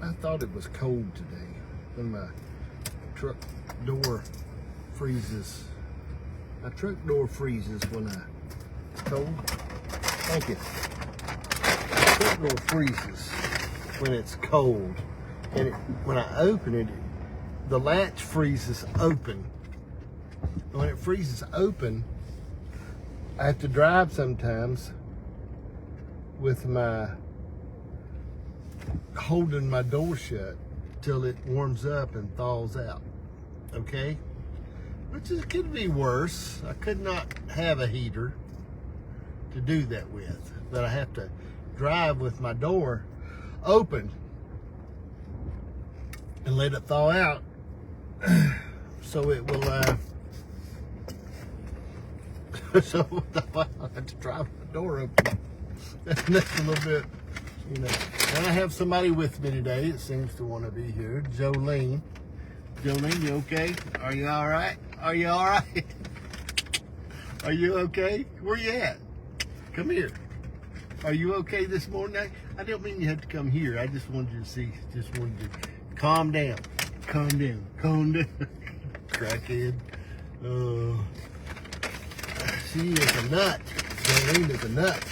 I thought it was cold today when my truck door freezes. My truck door freezes when it's cold. Thank you. My truck door freezes when it's cold. And when I open it, the latch freezes open. When it freezes open, I have to drive sometimes with my holding my door shut till it warms up and thaws out. Okay? Which could be worse. I could not have a heater to do that with, but I have to drive with my door open and let it thaw out so it will so I have to drive my door open. That's a little bit, you know. And I have somebody with me today that seems to want to be here. Jolene. Jolene, you okay? Are you all right? Are you all right? Are you okay? Where you at? Come here. Are you okay this morning? I don't mean you have to come here. I just wanted you to see. Just wanted you to calm down. Calm down. Calm down. Crackhead. She is a nut. Jolene is a nut.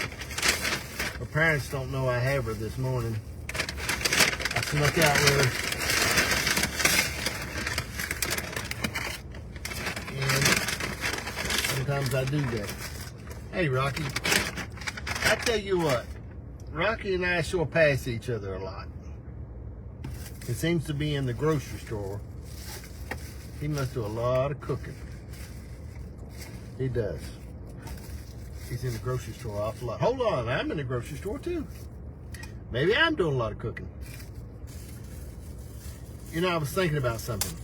Her parents don't know I have her this morning. I snuck out with her. And sometimes I do that. Hey, Rocky. I tell you what. Rocky and I sure pass each other a lot. It seems to be in the grocery store. He must do a lot of cooking. He does. He's in the grocery store an awful lot. Hold on, I'm in the grocery store too. Maybe I'm doing a lot of cooking. You know, I was thinking about something.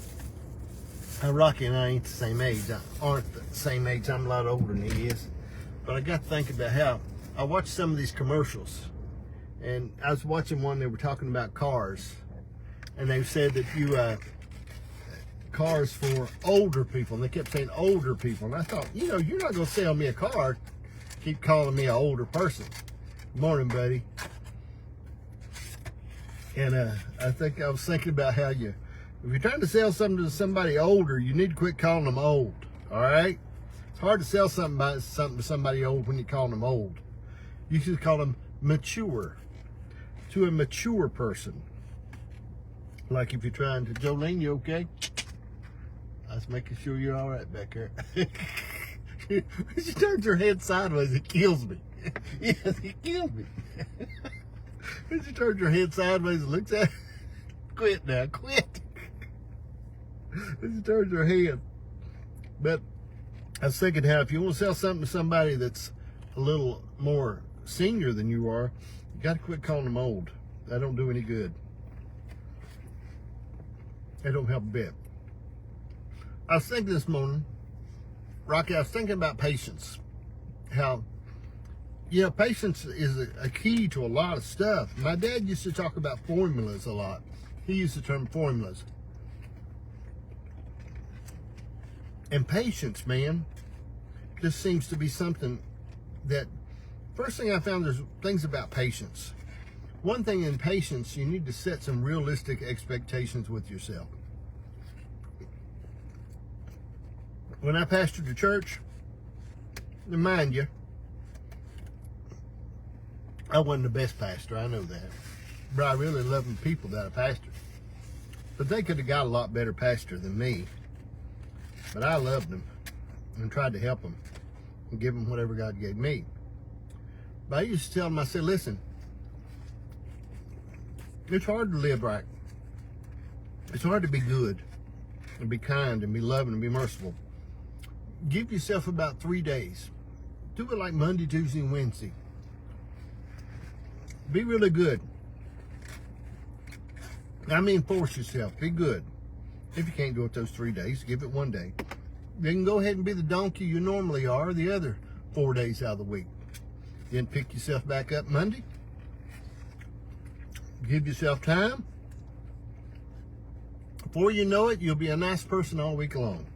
Rocky and I ain't the same age. Aren't the same age. I'm a lot older than he is. But I got to think about how I watched some of these commercials. And I was watching one, they were talking about cars. And they said that cars for older people. And they kept saying older people. And I thought, you know, you're not going to sell me a car. Keep calling me an older person. Good morning, buddy. And I was thinking about how if you're trying to sell something to somebody older, you need to quit calling them old. All right? It's hard to sell something to somebody old when you call them old. You should call them mature. To a mature person. Like if you're trying to, Jolene, you okay? I was making sure you're all right back there. She turns her head sideways, it kills me. Yes, it kills me. When she turns her head sideways and looks at quit now, quit. When she turns her head. But I was thinking how if you want to sell something to somebody that's a little more senior than you are, you got to quit calling them old. That don't do any good. That don't help a bit. I was thinking this morning, Rocky, I was thinking about patience. How, you know, patience is a key to a lot of stuff. My dad used to talk about formulas a lot. He used the term formulas. And patience, man, this seems to be something that, first thing I found, there's things about patience. One thing in patience, you need to set some realistic expectations with yourself. When I pastored the church, mind you, I wasn't the best pastor, I know that. But I really loved the people that I pastored. But they could have got a lot better pastor than me. But I loved them and tried to help them and give them whatever God gave me. But I used to tell them, I said, listen, it's hard to live right. It's hard to be good and be kind and be loving and be merciful. Give yourself about 3 days. Do it like Monday, Tuesday, and Wednesday. Be really good. I mean, force yourself. Be good. If you can't do it those 3 days, give it 1 day. Then go ahead and be the donkey you normally are the other 4 days out of the week. Then pick yourself back up Monday. Give yourself time. Before you know it, you'll be a nice person all week long.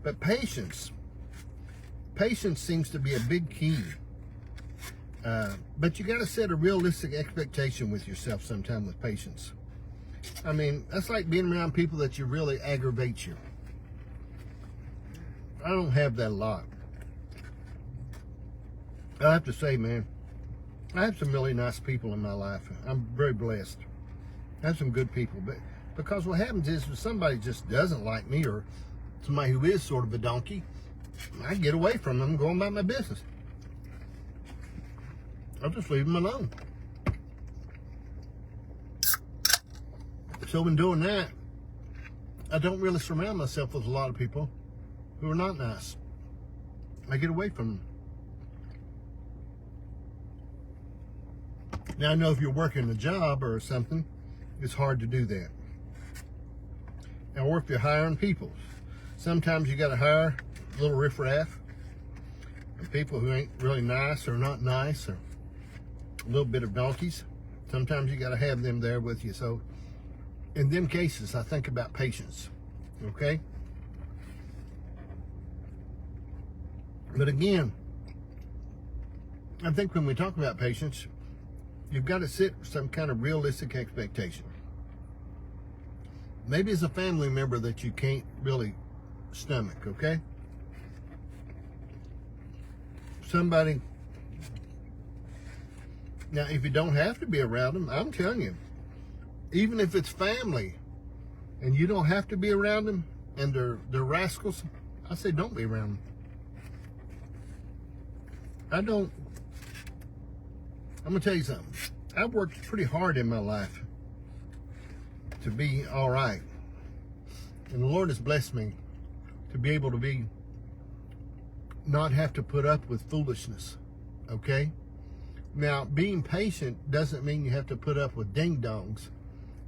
But patience seems to be a big key. But you got to set a realistic expectation with yourself sometime with patience. I mean, that's like being around people that you really aggravate you. I don't have that a lot. I have to say, man, I have some really nice people in my life. I'm very blessed. I have some good people. But because what happens is, if somebody just doesn't like me, or somebody who is sort of a donkey, I get away from them and go about my business. I'll just leave them alone. So in doing that, I don't really surround myself with a lot of people who are not nice. I get away from them. Now, I know if you're working a job or something, it's hard to do that. Now, or if you're hiring people, sometimes you got to hire a little riffraff, people who ain't really nice or not nice, or a little bit of donkeys. Sometimes you got to have them there with you. So in them cases, I think about patience, okay? But again, I think when we talk about patience, you've got to set some kind of realistic expectation. Maybe it's a family member that you can't really stomach, okay? Somebody. Now, if you don't have to be around them, I'm telling you, even if it's family and you don't have to be around them and they're rascals, I say don't be around them. I'm going to tell you something. I've worked pretty hard in my life to be all right. And the Lord has blessed me to be able to not have to put up with foolishness, okay? Now, being patient doesn't mean you have to put up with ding-dongs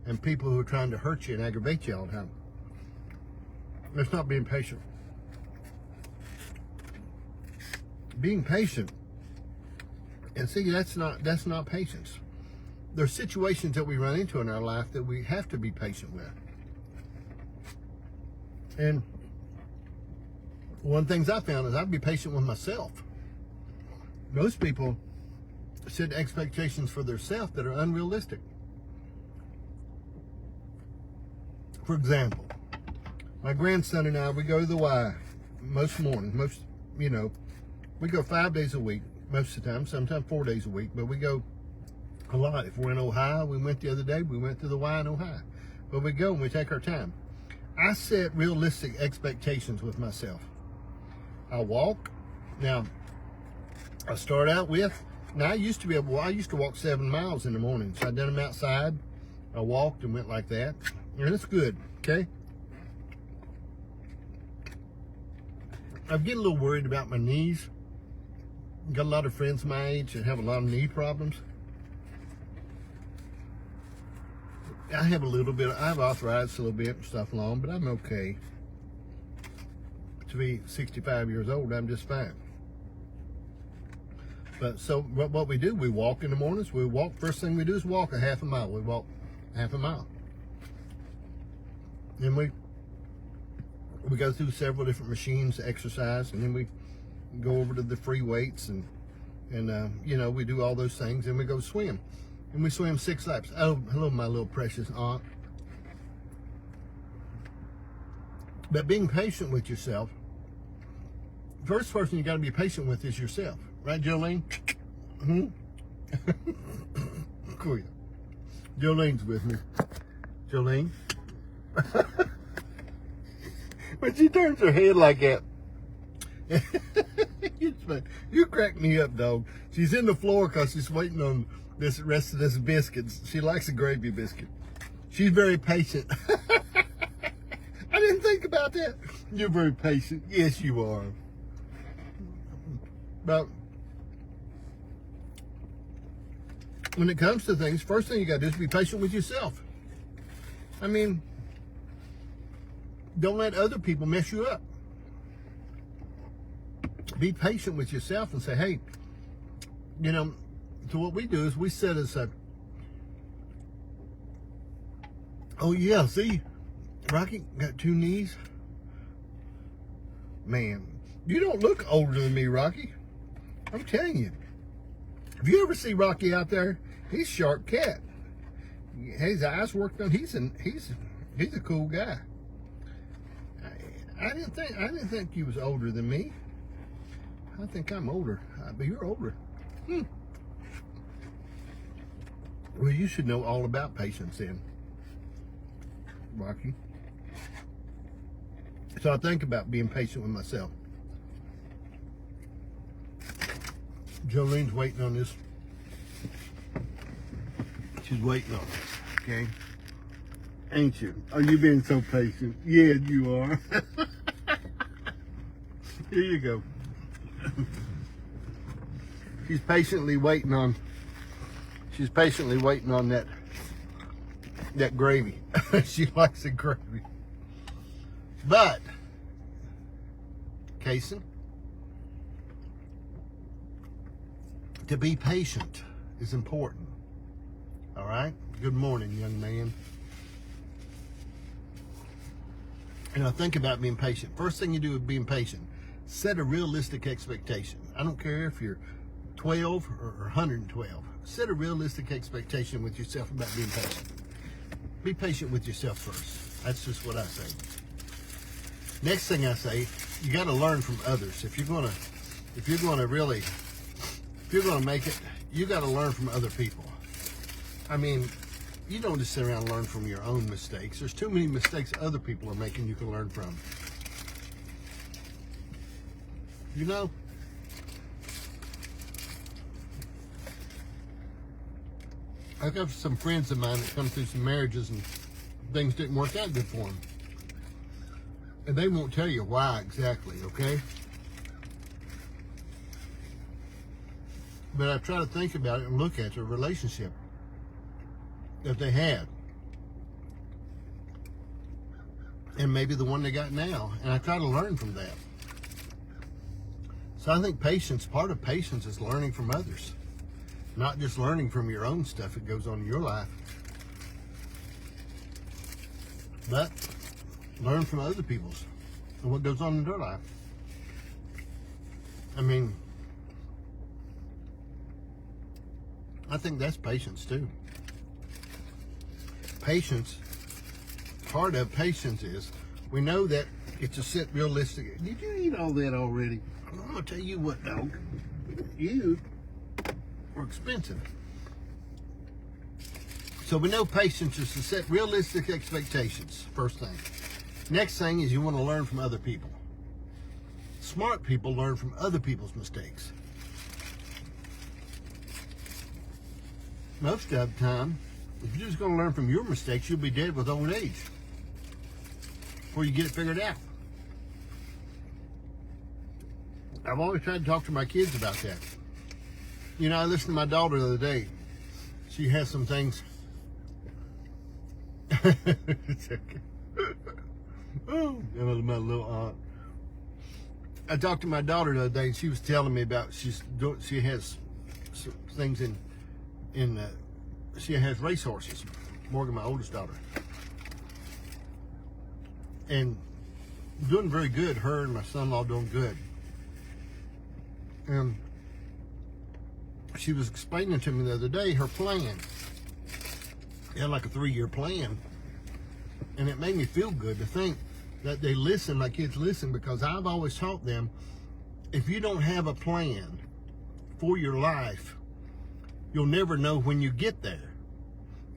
and people who are trying to hurt you and aggravate you all the time. That's not being patient. Being patient, and see, that's not patience. There's situations that we run into in our life that we have to be patient with. And one of the things I found is I'd be patient with myself. Most people set expectations for themselves that are unrealistic. For example, my grandson and I, we go to the Y most mornings. We go 5 days a week most of the time, sometimes 4 days a week, but we go a lot. If we're in Ohio, we went the other day, we went to the Y in Ohio. But we go and we take our time. I set realistic expectations with myself. I walk. Now, I start out with, now I used to walk 7 miles in the morning. So I done them outside. I walked and went like that. And it's good, okay? I get a little worried about my knees. Got a lot of friends my age that have a lot of knee problems. I have arthritis a little bit and stuff along, but I'm okay. To be 65 years old, I'm just fine. But so what we do, we walk in the mornings. First thing we do is walk a half a mile. We walk half a mile. Then we go through several different machines to exercise, and then we go over to the free weights and we do all those things, and we go swim. And we swim 6 laps. Oh, hello, my little precious aunt. But being patient with yourself, first person you got to be patient with is yourself. Right, Jolene? Cool. Jolene's with me. Jolene? When she turns her head like that, you crack me up, dog. She's in the floor because she's waiting on this rest of this biscuit. She likes a gravy biscuit. She's very patient. I didn't think about that. You're very patient. Yes, you are. But when it comes to things, first thing you got to do is be patient with yourself. I mean, don't let other people mess you up. Be patient with yourself and say, hey, so what we do is we set as a, oh yeah, see, Rocky got 2 knees. Man, you don't look older than me, Rocky. I'm telling you. If you ever see Rocky out there, he's a sharp cat. His eyes worked on. He's a cool guy. I didn't think you was older than me. I think I'm older, but you're older. Well, you should know all about patience then, Rocky. So I think about being patient with myself. Jolene's waiting on this. She's waiting on it, okay? Ain't you? Are you being so patient? Yeah, you are. Here you go. She's patiently waiting on that gravy. She likes the gravy. But, Kason, to be patient is important. All right? Good morning, young man. And I think about being patient. First thing you do with being patient, set a realistic expectation. I don't care if you're 12 or 112. Set a realistic expectation with yourself about being patient. Be patient with yourself first. That's just what I say. Next thing I say, you got to learn from others. If you're gonna make it, you got to learn from other people. I mean, you don't just sit around and learn from your own mistakes. There's too many mistakes other people are making you can learn from. You know? I've got some friends of mine that come through some marriages and things didn't work out good for them. And they won't tell you why exactly, okay? But I try to think about it and look at the relationship that they had. And maybe the one they got now. And I try to learn from that. So I think part of patience is learning from others. Not just learning from your own stuff that goes on in your life. But learn from other people's and what goes on in their life. I mean, I think that's patience too. Patience, part of patience is, we know that it's a set realistic. Did you eat all that already? I'm gonna tell you what, dog. You are expensive. So we know patience is to set realistic expectations, first thing. Next thing is you want to learn from other people. Smart people learn from other people's mistakes. Most of the time, if you're just going to learn from your mistakes, you'll be dead with old age before you get it figured out. I've always tried to talk to my kids about that. You know, I listened to my daughter the other day. She has some things. It's okay. Oh, my little aunt. I talked to my daughter the other day, and she was telling me about she has things she has racehorses. Morgan, my oldest daughter, and doing very good. Her and my son-in-law doing good. And she was explaining to me the other day her plan. They had like a 3-year plan. And it made me feel good to think that they listen, my kids listen, because I've always taught them, if you don't have a plan for your life, you'll never know when you get there.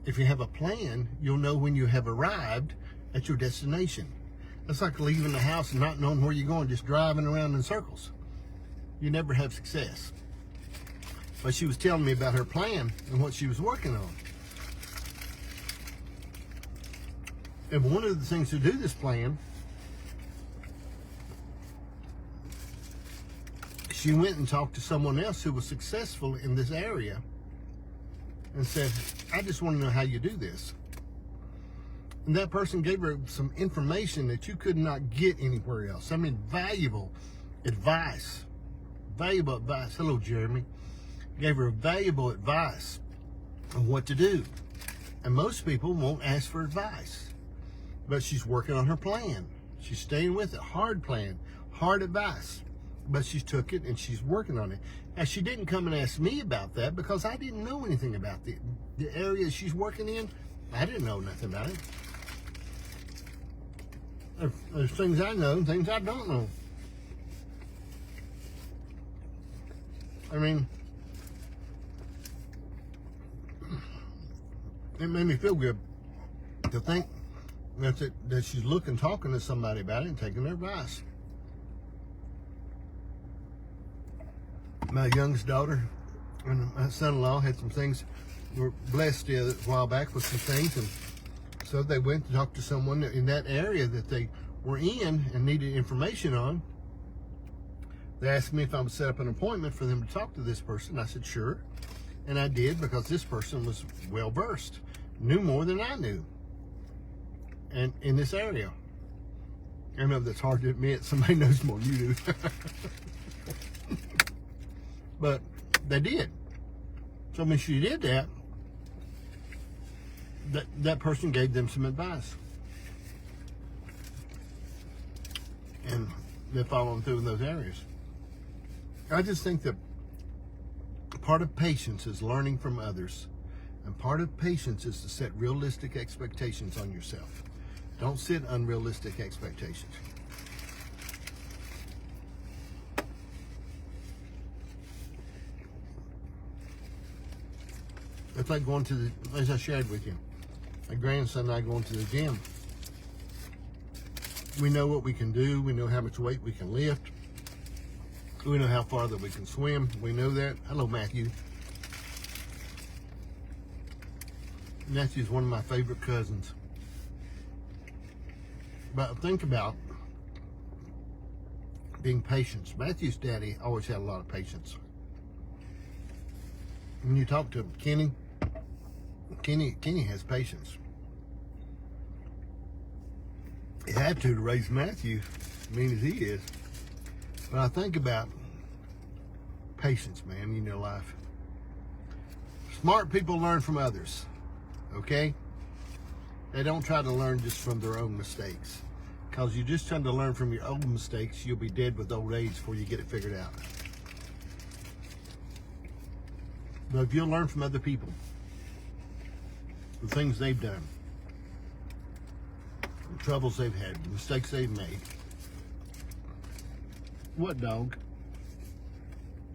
If you have a plan, you'll know when you have arrived at your destination. That's like leaving the house and not knowing where you're going, just driving around in circles. You never have success. But she was telling me about her plan and what she was working on. And one of the things to do this plan, she went and talked to someone else who was successful in this area and said, I just want to know how you do this. And that person gave her some information that you could not get anywhere else. I mean, valuable advice. Valuable advice. Hello, Jeremy. Gave her valuable advice on what to do. And most people won't ask for advice. But she's working on her plan. She's staying with it. Hard plan. Hard advice. but she's took it and she's working on it. Now, she didn't come and ask me about that because I didn't know anything about the area she's working in. I didn't know nothing about it. There's things I know and things I don't know. I mean, it made me feel good to think that she's talking to somebody about it and taking their advice. My youngest daughter and my son-in-law had some things. We were blessed a while back with some things, and so they went to talk to someone in that area that they were in and needed information on. They asked me if I would set up an appointment for them to talk to this person. I said, sure. And I did, because this person was well-versed, knew more than I knew, and in this area. I know that's hard to admit. Somebody knows more than you do. But they did. So when she did that, that person gave them some advice. And they're following through in those areas. I just think that part of patience is learning from others. And part of patience is to set realistic expectations on yourself. Don't set unrealistic expectations. It's like going to as I shared with you, my grandson and I going to the gym. We know what we can do. We know how much weight we can lift. We know how far that we can swim. We know that. Hello, Matthew. Matthew's one of my favorite cousins. But think about being patient. Matthew's daddy always had a lot of patience. When you talk to Kenny has patience. He had to raise Matthew, mean as he is. But I think about patience, man, in your life. Smart people learn from others, okay? They don't try to learn just from their own mistakes. Because you're just trying to learn from your own mistakes, you'll be dead with old age before you get it figured out. But if you'll learn from other people, the things they've done, the troubles they've had, the mistakes they've made. What dog?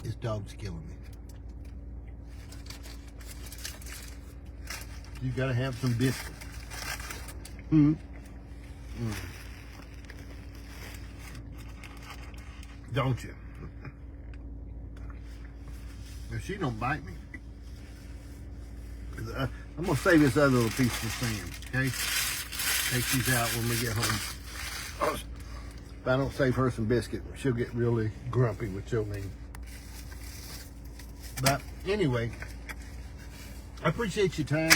This dog's killing me. You gotta have some biscuit. Don't you? If she don't bite me, I'm gonna save this other little piece for Sam, okay? Take these out when we get home. If I don't save her some biscuit, she'll get really grumpy with Jolene. But anyway, I appreciate your time.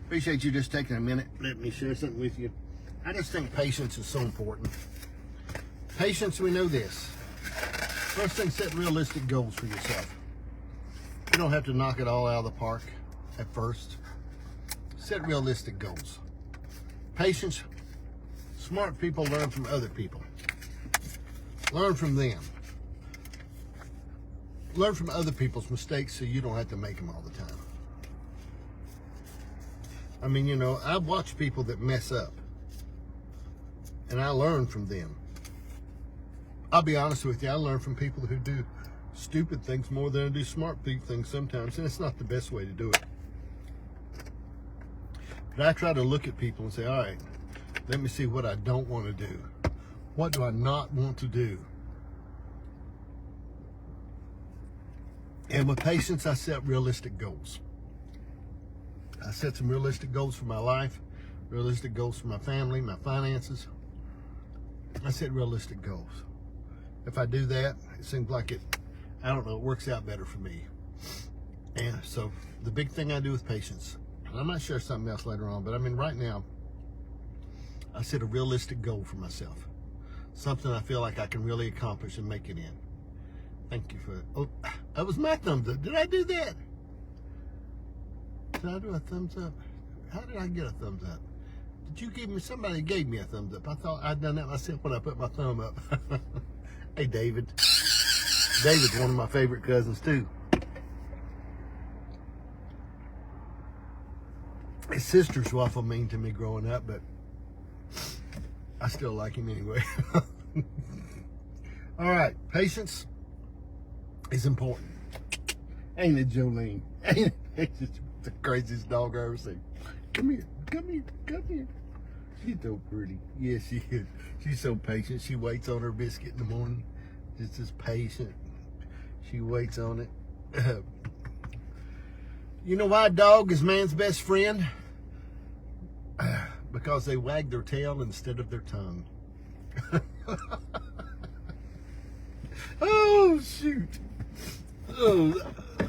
Appreciate you just taking a minute, letting me share something with you. I just think patience is so important. Patience, we know this. First thing, set realistic goals for yourself. You don't have to knock it all out of the park at first. Set realistic goals. Patience, smart people learn from other people. Learn from them. Learn from other people's mistakes so you don't have to make them all the time. I mean, you know, I watch people that mess up, and I learn from them. I'll be honest with you, I learn from people who do stupid things more than I do smart things sometimes, and it's not the best way to do it. But I try to look at people and say, all right, let me see what I don't want to do. What do I not want to do? And with patience, I set realistic goals. I set some realistic goals for my life, realistic goals for my family, my finances. I set realistic goals. If I do that, it seems like it works out better for me. And so the big thing I do with patience, and I might share something else later on, but I mean right now, I set a realistic goal for myself. Something I feel like I can really accomplish and make it in. Thank you for, oh, that was my thumbs up. Did I do that? Did I do a thumbs up? How did I get a thumbs up? Did you give me, somebody gave me a thumbs up. I thought I'd done that myself when I put my thumb up. Hey, David. David's one of my favorite cousins, too. His sister's awful mean to me growing up, but I still like him anyway. All right, patience is important. Ain't it, Jolene? Ain't it? It's the craziest dog I ever seen. Come here, come here, come here. She's so pretty. Yes, she is. She's so patient. She waits on her biscuit in the morning. Just as patient. She waits on it. You know why a dog is man's best friend? Because they wag their tail instead of their tongue. Oh, shoot. Oh,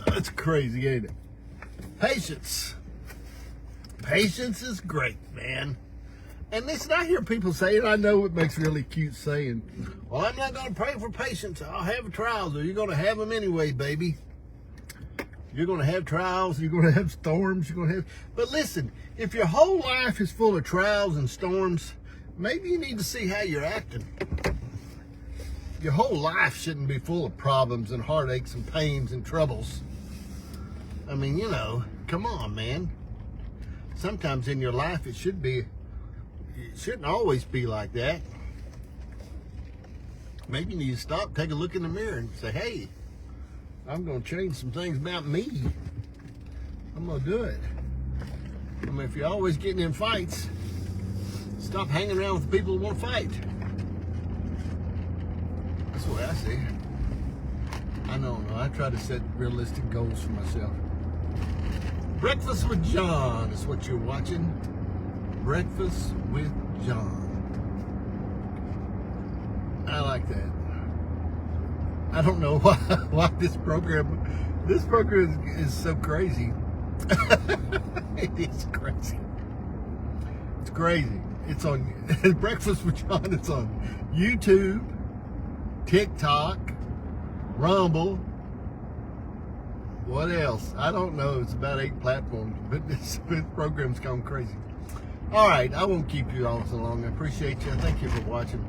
that's crazy, ain't it? Patience. Patience is great, man. And listen, I hear people say it. I know it makes really cute saying, well, I'm not going to pray for patience. I'll have trials. Or you're going to have them anyway, baby. You're going to have trials. You're going to have storms. You're going to have. But listen, if your whole life is full of trials and storms, maybe you need to see how you're acting. Your whole life shouldn't be full of problems and heartaches and pains and troubles. I mean, you know, come on, man. Sometimes in your life it shouldn't always be like that. Maybe you need to stop, take a look in the mirror and say, hey, I'm going to change some things about me. I'm going to do it. I mean, if you're always getting in fights, stop hanging around with people who want to fight. That's the way I see it. I don't know. I try to set realistic goals for myself. Breakfast with John is what you're watching. Breakfast with John. I like that. I don't know why this program is so crazy. It is crazy. It's crazy. It's on Breakfast with John. It's on YouTube, TikTok, Rumble. What else? I don't know. It's about 8 platforms, but this program's gone crazy. All right, I won't keep you all so long. I appreciate you. Thank you for watching.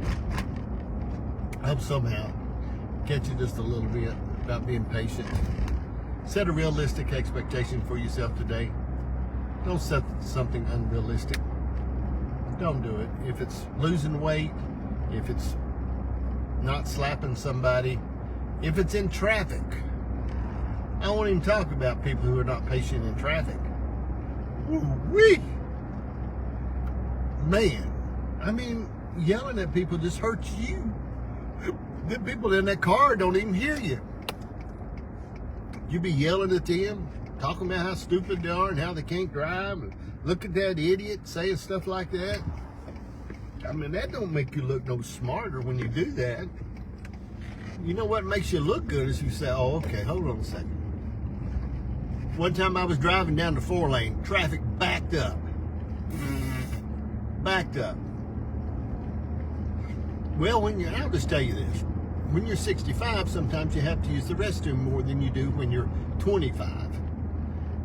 I hope somehow catch you just a little bit about being patient. Set a realistic expectation for yourself today. Don't set something unrealistic. Don't do it. If it's losing weight, if it's not slapping somebody, if it's in traffic. I won't even talk about people who are not patient in traffic. Woo-wee! Man, I mean, yelling at people just hurts you. The people in that car don't even hear you. You be yelling at them, talking about how stupid they are and how they can't drive, and look at that idiot, saying stuff like that. I mean, that don't make you look no smarter when you do that. You know what makes you look good is you say, oh, okay, hold on a second. One time I was driving down the 4-lane, traffic backed up. Backed up. Well, I'll just tell you this. When you're 65, sometimes you have to use the restroom more than you do when you're 25.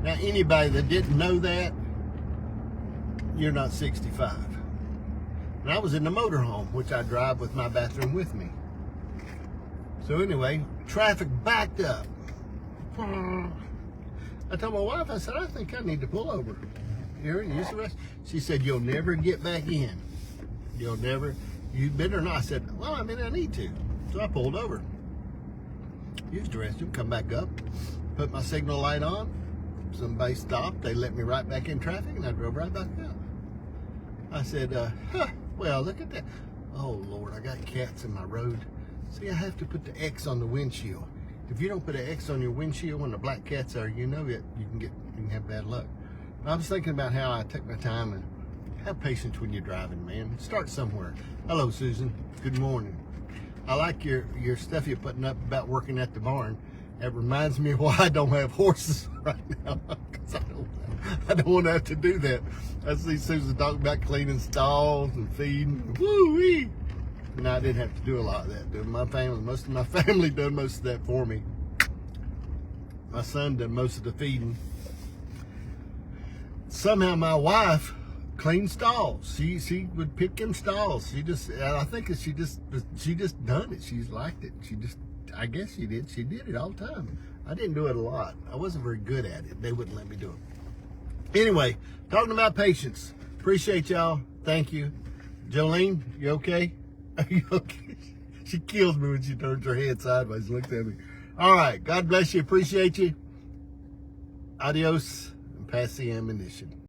Now, anybody that didn't know that, you're not 65. And I was in the motorhome, which I drive with my bathroom with me. So anyway, traffic backed up. I told my wife, I said, I think I need to pull over here and use the restroom. She said, you'll never get back in. You'll never, you better not. I said, well, I mean, I need to. So I pulled over. Used the restroom, come back up, put my signal light on. Somebody stopped. They let me right back in traffic, and I drove right back out. I said, well, look at that. Oh, Lord, I got cats in my road. See, I have to put the X on the windshield. If you don't put an X on your windshield when the black cats are, you know that you can have bad luck. I was thinking about how I took my time and have patience when you're driving, man. Start somewhere. Hello, Susan. Good morning. I like your stuff you're putting up about working at the barn. It reminds me of why I don't have horses right now. Because I don't want to have to do that. I see Susan talking about cleaning stalls and feeding. Woo-wee! No, I didn't have to do a lot of that. Most of my family done most of that for me. My son done most of the feeding. Somehow my wife clean stalls. She would pick in stalls. I think she just done it. She's liked it. I guess she did. She did it all the time. I didn't do it a lot. I wasn't very good at it. They wouldn't let me do it. Anyway, talking about patience. Appreciate y'all. Thank you. Jolene, you okay? Are you okay? She kills me when she turns her head sideways and looks at me. All right. God bless you. Appreciate you. Adios. And pass the ammunition.